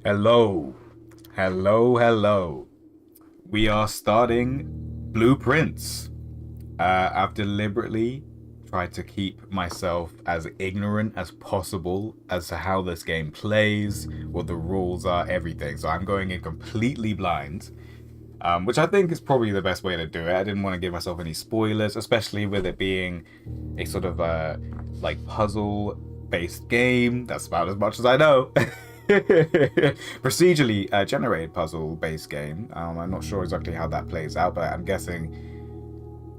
Hello, hello. We are starting Blueprints. I've deliberately tried to keep myself as ignorant as possible as to how this game plays, what the rules are, everything. So I'm going in completely blind, which I think is probably the best way to do it. I didn't want to give myself any spoilers, especially with it being a sort of like puzzle-based game. That's about as much as I know. Procedurally generated puzzle-based game. I'm not sure exactly how that plays out, but I'm guessing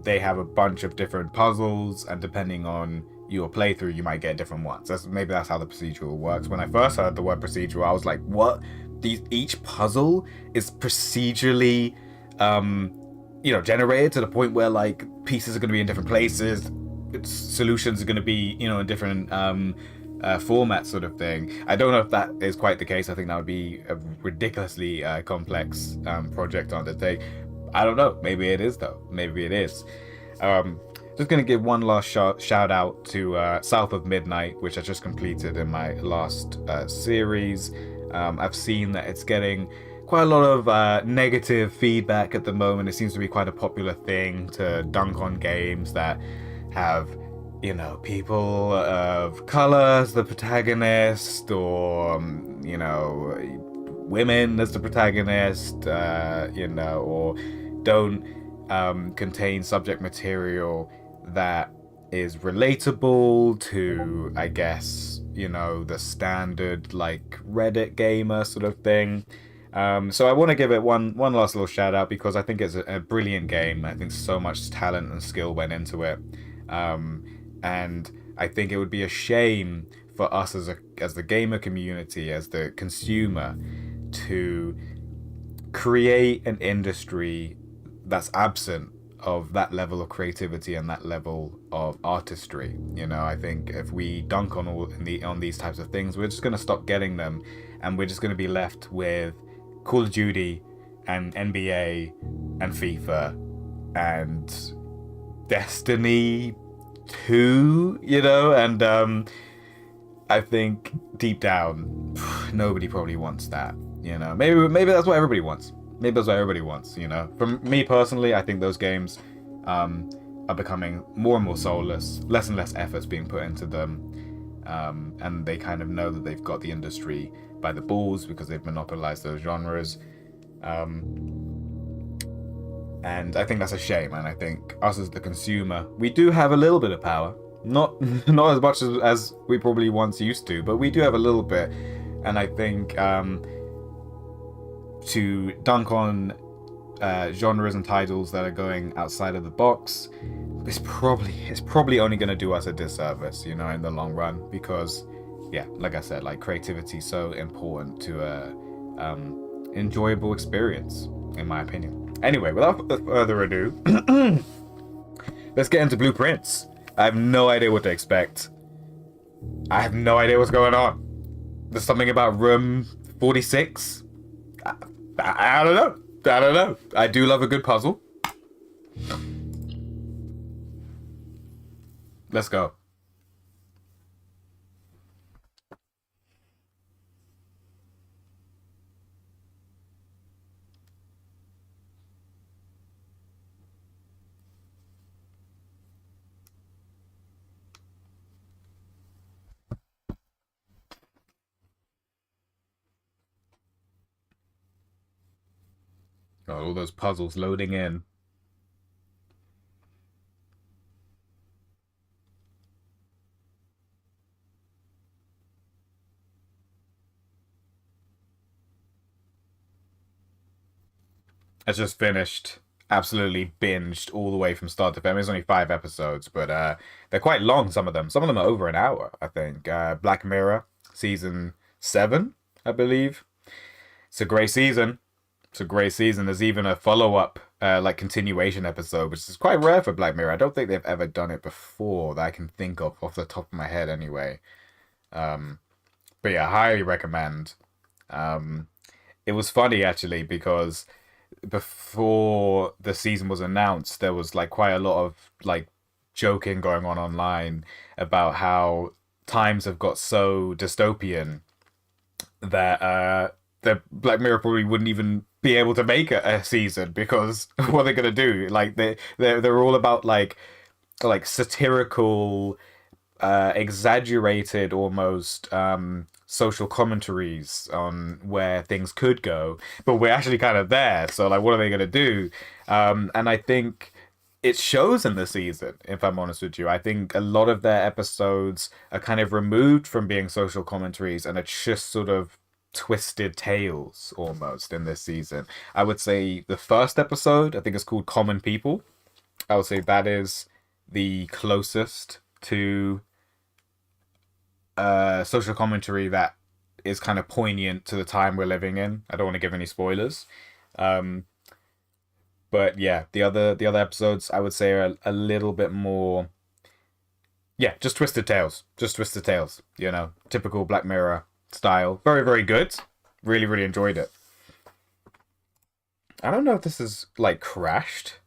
they have a bunch of different puzzles, and depending on your playthrough, you might get different ones. Maybe that's how the procedural works. When I first heard the word procedural, I was like, "What? Each puzzle is procedurally, um, generated to the point where like pieces are going to be in different places, solutions are going to be, in different format sort of thing." I don't know if that is quite the case. I think that would be a ridiculously complex project to undertake. I don't know. Maybe it is though. Maybe it is. Um, just gonna give one last shout out to South of Midnight, which I just completed in my last series. I've seen that it's getting quite a lot of negative feedback at the moment. It seems to be quite a popular thing to dunk on games that have, people of color as the protagonist, or women as the protagonist, or don't contain subject material that is relatable to, I guess, the standard like Reddit gamer sort of thing. So I want to give it one last little shout out because I think it's a brilliant game. I think so much talent and skill went into it, and I think it would be a shame for us as the gamer community, as the consumer, to create an industry that's absent of that level of creativity and that level of artistry. I think if we dunk on these types of things, we're just going to stop getting them, and we're just going to be left with Call of Duty and NBA and FIFA and Destiny 2, and I think deep down nobody probably wants that. Maybe that's what everybody wants. Maybe that's what everybody wants. For me personally, I think those games are becoming more and more soulless, less and less efforts being put into them, and they kind of know that they've got the industry by the balls because they've monopolized those genres. And I think that's a shame. And I think us as the consumer, we do have a little bit of power. Not not as much as we probably once used to, but we do have a little bit. And I think to dunk on genres and titles that are going outside of the box, it's probably only going to do us a disservice, in the long run. Because, yeah, like I said, like creativity is so important to a enjoyable experience, in my opinion. Anyway, without further ado, let's get into Blueprints. I have no idea what to expect. I have no idea what's going on. There's something about room 46. I don't know. I don't know. I do love a good puzzle. Let's go. Oh, all those puzzles loading in. I just finished. Absolutely binged all the way from start to finish. It's only 5 episodes, but they're quite long. Some of them. Some of them are over an hour. I think. Black Mirror season 7, I believe. It's a great season. It's a great season. There's even a follow up, like continuation episode, which is quite rare for Black Mirror. I don't think they've ever done it before that I can think of off the top of my head, anyway. Um, but yeah, highly recommend. Um, it was funny actually because before the season was announced, there was like quite a lot of like joking going on online about how times have got so dystopian that the Black Mirror probably wouldn't even be able to make a season because what are they gonna do? Like they're all about like satirical, exaggerated almost social commentaries on where things could go, but we're actually kind of there. So like, what are they gonna do? And I think it shows in the season. If I'm honest with you, I think a lot of their episodes are kind of removed from being social commentaries, and it's just sort of twisted tales almost in this season. I would say the first episode, I think it's called Common People. I would say that is the closest to social commentary that is kind of poignant to the time we're living in. I don't want to give any spoilers. Um, but yeah, the other episodes I would say are a little bit more, yeah, just twisted tales. Just twisted tales, typical Black Mirror style. Very, very good. Really, really enjoyed it. I don't know if this is like crashed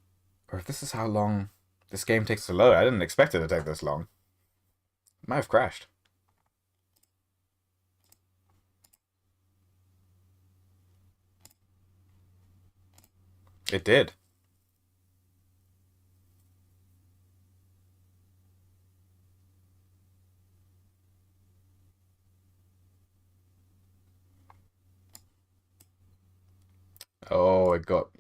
or if this is how long this game takes to load. I didn't expect it to take this long. It might have crashed. It did. Oh, it got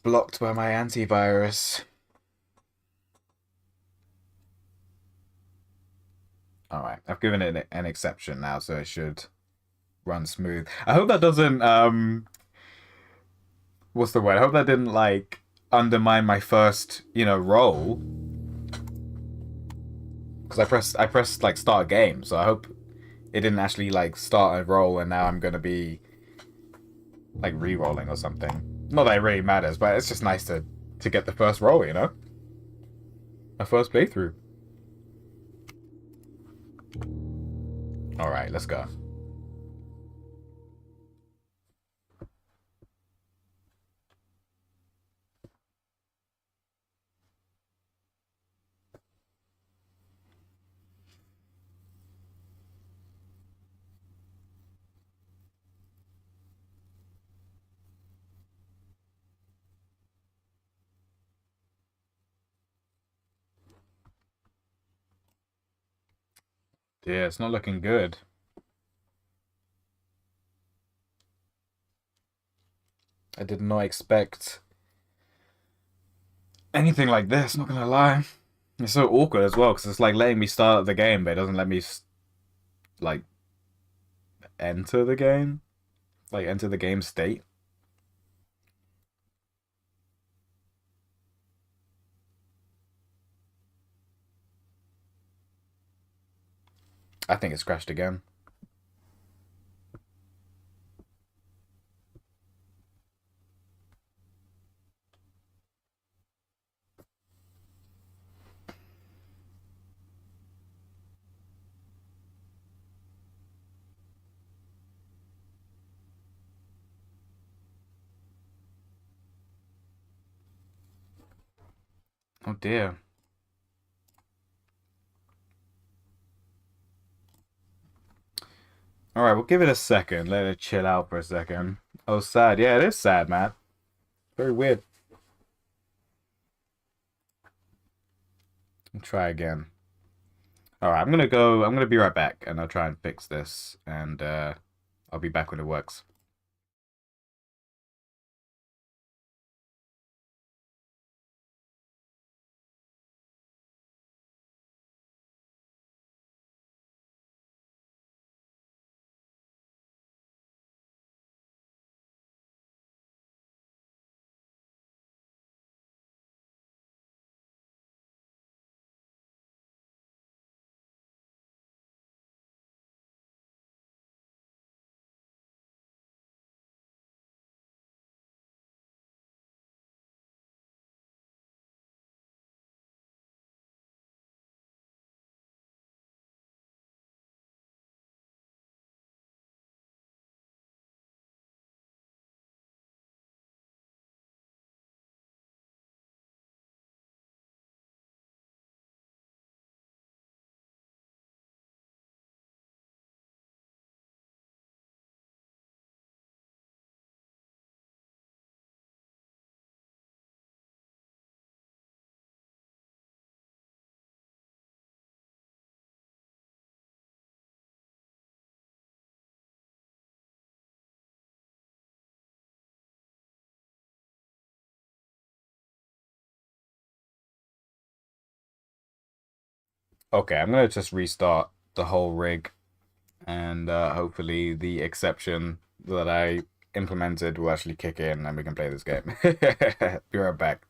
blocked by my antivirus. All right, I've given it an exception now, so it should run smooth. I hope that doesn't what's the word? I hope that didn't like undermine my first, roll because I pressed like start game, so I hope it didn't actually like start a roll and now I'm gonna be like re-rolling or something. Not that it really matters, but it's just nice to get the first roll, a first playthrough. All right, let's go. Yeah, it's not looking good. I did not expect anything like this. Not gonna lie, it's so awkward as well because it's like letting me start the game, but it doesn't let me like enter the game, like enter the game state. I think it's crashed again. Oh dear. All right, we'll give it a second. Let it chill out for a second. Oh, sad. Yeah, it is sad, man. Very weird. I'll try again. All right, I'm gonna go. I'm gonna be right back, and I'll try and fix this, and I'll be back when it works. Okay, I'm gonna just restart the whole rig, and hopefully the exception that I implemented will actually kick in and we can play this game. Be right back.